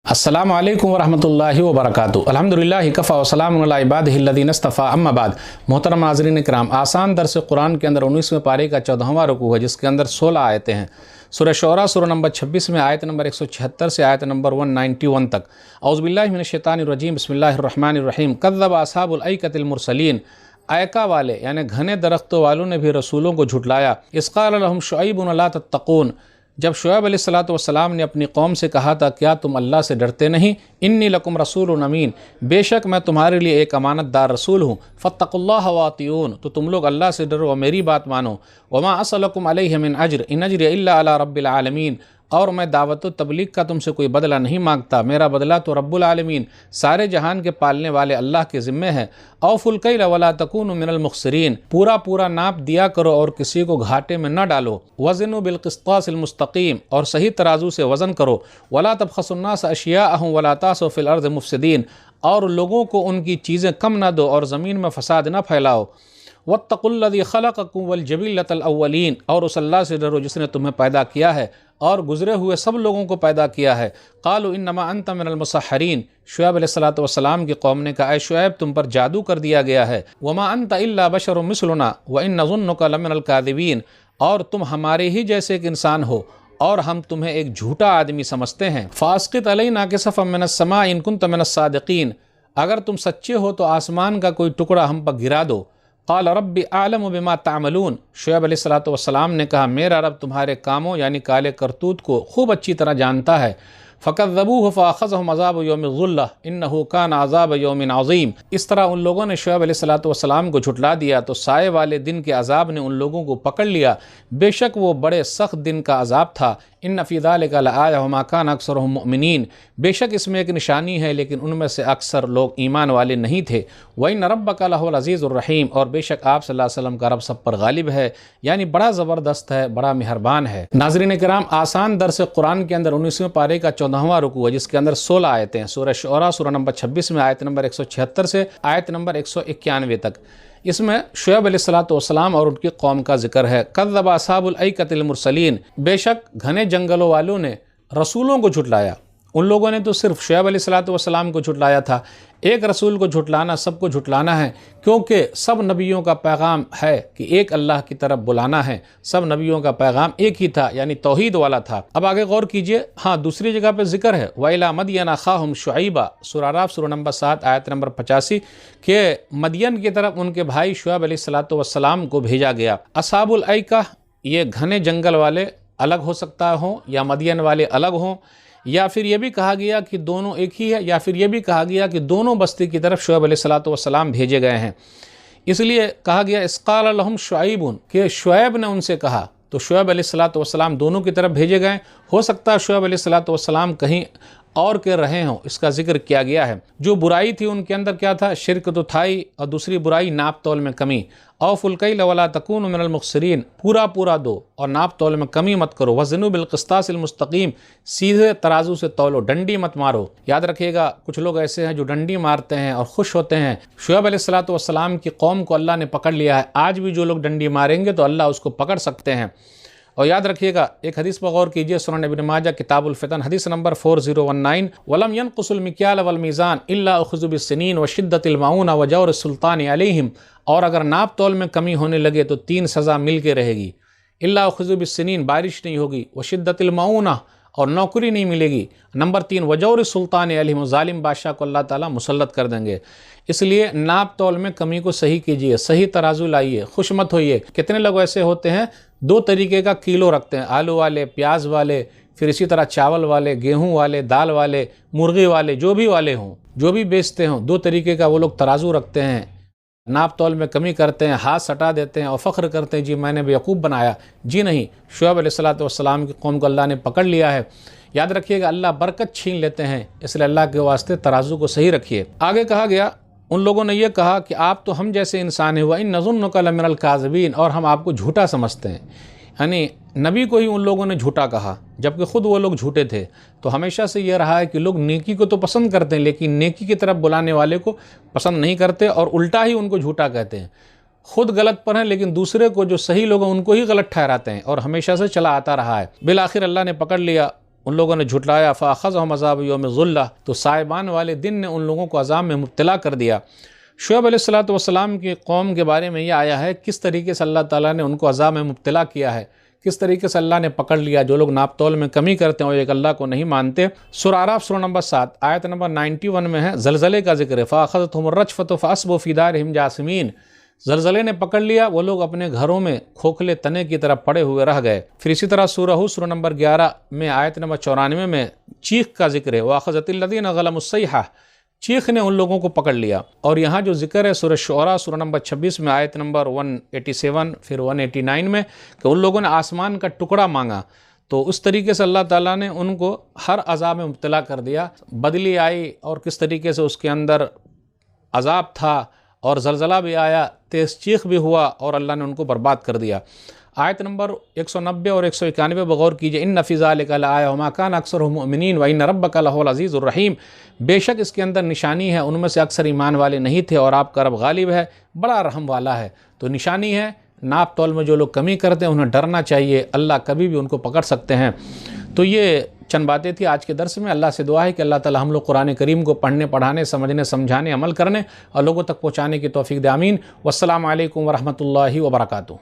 अस्सलामु अलैकुम वरहमतुल्लाहि वबरकातुहू। अल्हम्दुलिल्लाहि कफ़ा व सलामुन अला इबादिहिल्लज़ीना इस्तफ़ा, अम्मा बाद। मोहतरम नाज़रीन किराम, आसान दर्स कुरान के अंदर 19वें पारे का 14वां रुकू है, जिसके अंदर 16 आयतें हैं। सूरह शूरा सूरह नंबर 26 में आयत नंबर 176 से आयत नंबर 191 तक। औज़ु बिल्लाहि मिनश शैतानिर रजीम, बिस्मिल्लाहिर रहमानिर रहीम। कज़्ज़ब अस्हाबुल ऐकतिल मुरसलीन, ऐका वाले यानी घने दरख्तों वालों ने भी रसूलों को झुटलाया। इज़ क़ाल लहुम शुअैबुन अला तत्तक़ून, जब शुएब अलैहिस्सलाम ने अपनी कौम से कहा था, क्या तुम अल्लाह से डरते नहीं? इन्नी लकुम रसूलुन अमीन, बेशक मैं तुम्हारे लिए एक अमानतदार रसूल हूँ। फत्तकुल्लाह व अतीऊन, तो तुम लोग अल्लाह से डरो और मेरी बात मानो। वमा असलकुम अलैहि मिन अज्र इन अज्रिय इल्ला अला रब्बिल आलमीन, और मैं दावत व तबलीग का तुमसे कोई बदला नहीं मांगता, मेरा बदला तो रब्बुल आलमीन सारे जहान के पालने वाले अल्लाह के ज़िम्मे है। औफुल कैल वला तकूनु मिनल मुख्सिरीन, पूरा पूरा नाप दिया करो और किसी को घाटे में न डालो। वज़नु बिल क़िस्तासिल मुस्तक़ीम, और सही तराजू से वज़न करो। वला तबख़सुन्नास अशियाअहुम वला तासौ फ़िल अर्ज़ि मुफ़सिदीन, और लोगों को उनकी चीज़ें कम न दो और ज़मीन में फ़साद न फैलाओ। वत्तक़ुल्लज़ी ख़लक़कुम वल जबिल्लतल अव्वलीन, और उस अल्लाह से डरो जिसने तुम्हें पैदा किया है और गुज़रे हुए सब लोगों को पैदा किया है। क़ालू इन्नमा अंत मिनल मुसहरीन, शुएब अलैहिस्सलातु वस्सलाम की कौम ने कहा, ऐ शुएब तुम पर जादू कर दिया गया है। वमा अंत इल्ला बशरुम मिस्लुना व इन नज़ुन्नुका लमिनल काज़िबीन, और तुम हमारे ही जैसे एक इंसान हो और हम तुम्हें एक झूठा आदमी समझते हैं। फ़ास्क़ित अलैना किसफ़म मिनस समा इन कुन्त मिनस सादिक़ीन, अगर तुम सच्चे हो तो आसमान का कोई टुकड़ा हम पर गिरा दो। क़ाल रब्बी आलमु बिमा तामलून, शुएब अलैहिस्सलातु वस्सलाम ने कहा, मेरा रब तुम्हारे कामों यानी काले करतूत को खूब अच्छी तरह जानता है। फ़कज़्ज़बूहु फ़अख़ज़हुम अज़ाबु यौमिज़ ज़ुल्लह इन्नहु कान अज़ाब यौमिन अज़ीम, इस तरह उन लोगों ने शुएब अलैहिस्सलातु वस्सलाम को झुटला दिया तो साए वाले दिन के अज़ाब ने उन लोगों को पकड़ लिया, बेशक वो बड़े सख्त दिन का अज़ाब था। इन्न फ़ी ज़ालिका लआया वमा कान अक्सरुहुम मुअमिनीन, बेशक इसमें एक निशानी है लेकिन उनमें से अक्सर लोग ईमान वाले नहीं थे। व इन्न रब्बका लहुल अज़ीज़ुर रहीम, और बेशक आप सल्लल्लाहु अलैहि वसल्लम का रब सब पर गालिब है, यानी बड़ा ज़बरदस्त है, बड़ा मेहरबान है। नाज़रीन किराम, आसान दर्स कुरान के अंदर 19वें पारे का 14वां रुकू है, जिसके अंदर 16 आयतें हैं। सूरह शूरा सूरह नंबर 26 में आयत नंबर 176 से आयत नंबर 191 तक। इसमें शुएब अलैहिस्सलातु वस्सलाम और उनकी कौम का जिक्र है। कज़्ज़ब अस्हाबुल ऐकतिल मुरसलीन, बेशक घने जंगलों वालों ने रसूलों को झुटलाया। उन लोगों ने तो सिर्फ शुएब अलैहिस्सलातु वस्सलाम को झुटलाया था। एक रसूल को झुटलाना सबको झुटलाना है, क्योंकि सब नबियों का पैगाम है कि एक अल्लाह की तरफ बुलाना है। सब नबियों का पैगाम एक ही था, यानी तौहीद वाला था। अब आगे गौर कीजिए, हाँ दूसरी जगह पे जिक्र है, वइला मदियन अख़ाहुम शुअैबा, सूरह अराफ़ सूरह नंबर 7 आयत नंबर 85 के मदियन की तरफ उनके भाई शुएब अलैहिस्सलातु वस्सलाम को भेजा गया। अस्हाबुल ऐका, ये घने जंगल वाले अलग हो सकता हो या मदियन वाले अलग हों, या फिर ये भी कहा गया कि दोनों एक ही है, या फिर ये भी कहा गया कि दोनों बस्ती की तरफ शुएब अलैहिस्सलातु वस्सलाम भेजे गए हैं। इसलिए कहा गया इज़ क़ाल लहुम शुअैबुन, कि शुएब ने उनसे कहा, तो शुएब अलैहिस्सलातु वस्सलाम दोनों की तरफ भेजे गए। हो सकता है शुएब अलैहिस्सलातु वस्सलाम कहीं और के रहे हों, इसका जिक्र किया गया है। जो बुराई थी उनके अंदर क्या था? शिरक तो था ही, और दूसरी बुराई नाप तौल में कमी। औफुल कैल वला तकूनु मिनल मुख्सिरीन, पूरा पूरा दो और नाप तौल में कमी मत करो। वज़नु बिल क़िस्तासिल मुस्तक़ीम, सीधे तराजू से तौलो, डंडी मत मारो। याद रखिएगा, कुछ लोग ऐसे हैं जो डंडी मारते हैं और खुश होते हैं। शुएब अलैहिस्सलातु वस्सलाम की कौम को अल्लाह ने पकड़ लिया है, आज भी जो लोग डंडी मारेंगे तो अल्लाह उसको पकड़ सकते हैं। और याद रखिएगा, एक हदीस पर गौर कीजिए, सुनन इब्न माजा किताबुल फितन हदीस नंबर 4019, वलम यनकुसुल मिक्याल वल मीज़ान इल्ला उख़िज़ु बिस्सिनीन व शिद्दतिल मऊना व जौर सुल्तान अलैहिम, और अगर नाप तौल में कमी होने लगे तो 3 सज़ा मिल के रहेगी। इल्ला उख़िज़ु बिस्सिनीन, बारिश नहीं होगी, व शिद्दतिल मऊना, और नौकरी नहीं मिलेगी। नंबर 3 वजौर सुल्तान अलैहिम, ज़ालिम बादशाह को अल्लाह ताला मुसल्लत कर देंगे। इसलिए नाप तौल में कमी को सही कीजिए, सही तराजू लाइए, खुश मत होइए। कितने लोग ऐसे होते हैं, 2 तरीके का किलो रखते हैं, आलू वाले, प्याज वाले, फिर इसी तरह चावल वाले, गेहूं वाले, दाल वाले, मुर्गी वाले, जो भी वाले हों, जो भी बेचते हों, 2 तरीके का वो लोग तराजू रखते हैं। नाप तौल में कमी करते हैं, हाथ सटा देते हैं और फ़ख्र करते हैं, जी मैंने बेवकूफ़ बनाया। जी नहीं, शुएब अलैहिस्सलातु वस्सलाम की कौम को अल्लाह ने पकड़ लिया है। याद रखिएगा, अल्लाह बरकत छीन लेते हैं, इसलिए अल्लाह के वास्ते तराजू को सही रखिए। आगे कहा गया, उन लोगों ने यह कहा कि आप तो हम जैसे इंसान हैं, व इन नज़ुन्नुका लमिनल काज़िबीन, और हम आपको झूठा समझते हैं। यानी नबी को ही उन लोगों ने झूठा कहा, जबकि ख़ुद वो लोग झूठे थे। तो हमेशा से ये रहा है कि लोग नेकी को तो पसंद करते हैं, लेकिन नेकी की तरफ बुलाने वाले को पसंद नहीं करते, और उल्टा ही उनको झूठा कहते हैं। खुद गलत पर हैं लेकिन दूसरे को, जो सही लोग हैं, उनको ही गलत ठहराते हैं, और हमेशा से चला आता रहा है। बिल आखिर अल्लाह ने पकड़ लिया ان لوگوں نے جھٹلایا فاخذہم عذاب یوم ذلہ، تو سائبان والے دن نے ان لوگوں کو عذاب میں مبتلا کر دیا۔ شعیب علیہ السلام کی قوم کے بارے میں یہ آیا ہے کس طریقے سے اللہ تعالیٰ نے ان کو عذاب میں مبتلا کیا ہے، کس طریقے سے اللہ نے پکڑ لیا جو لوگ ناپ تول میں کمی کرتے ہیں اور ایک اللہ کو نہیں مانتے۔ سورہ اعراف سورہ نمبر 7 آیت نمبر 91 میں ہے زلزلے کا ذکر ہے، فاخذتہم الرجفۃ فاصبحوا فی دارہم جاثمین، زلزلے نے پکڑ لیا، وہ لوگ اپنے گھروں میں کھوکھلے تنے کی طرح پڑے ہوئے رہ گئے۔ پھر اسی طرح سورہ ہود سورہ نمبر 11 میں آیت نمبر 94 میں چیخ کا ذکر ہے، وَأَخَذَتِ الَّذِينَ ظَلَمُوا الصَّيْحَةُ، چیخ نے ان لوگوں کو پکڑ لیا۔ اور یہاں جو ذکر ہے سورہ شعراء سورہ نمبر 26 میں آیت نمبر 187 پھر 189 میں کہ ان لوگوں نے آسمان کا ٹکڑا مانگا، تو اس طریقے سے اللہ تعالیٰ نے ان کو ہر عذاب میں مبتلا کر دیا۔ بدلی آئی اور کس طریقے سے اس کے اندر عذاب تھا، اور زلزلہ بھی آیا، تیز چیخ بھی ہوا، اور اللہ نے ان کو برباد کر دیا۔ آیت نمبر 190 اور 191 بغور کیجئے، ان فی ذلک لآیہ وما کان اکثرهم مؤمنین وان ربک لہو العزیز الرحیم، بے شک اس کے اندر نشانی ہے، ان میں سے اکثر ایمان والے نہیں تھے اور آپ کا رب غالب ہے، بڑا رحم والا ہے۔ تو نشانی ہے ناپ تول میں جو لوگ کمی کرتے ہیں انہیں ڈرنا چاہیے، اللہ کبھی بھی ان کو پکڑ سکتے ہیں۔ تو یہ چند باتیں تھی آج کے درس میں۔ اللہ سے دعا ہے کہ اللہ تعالی ہم لوگ قرآن کریم کو پڑھنے، پڑھانے، سمجھنے، سمجھانے، عمل کرنے اور لوگوں تک پہنچانے کی توفیق دے، آمین۔ والسلام علیکم ورحمۃ اللہ وبرکاتہ۔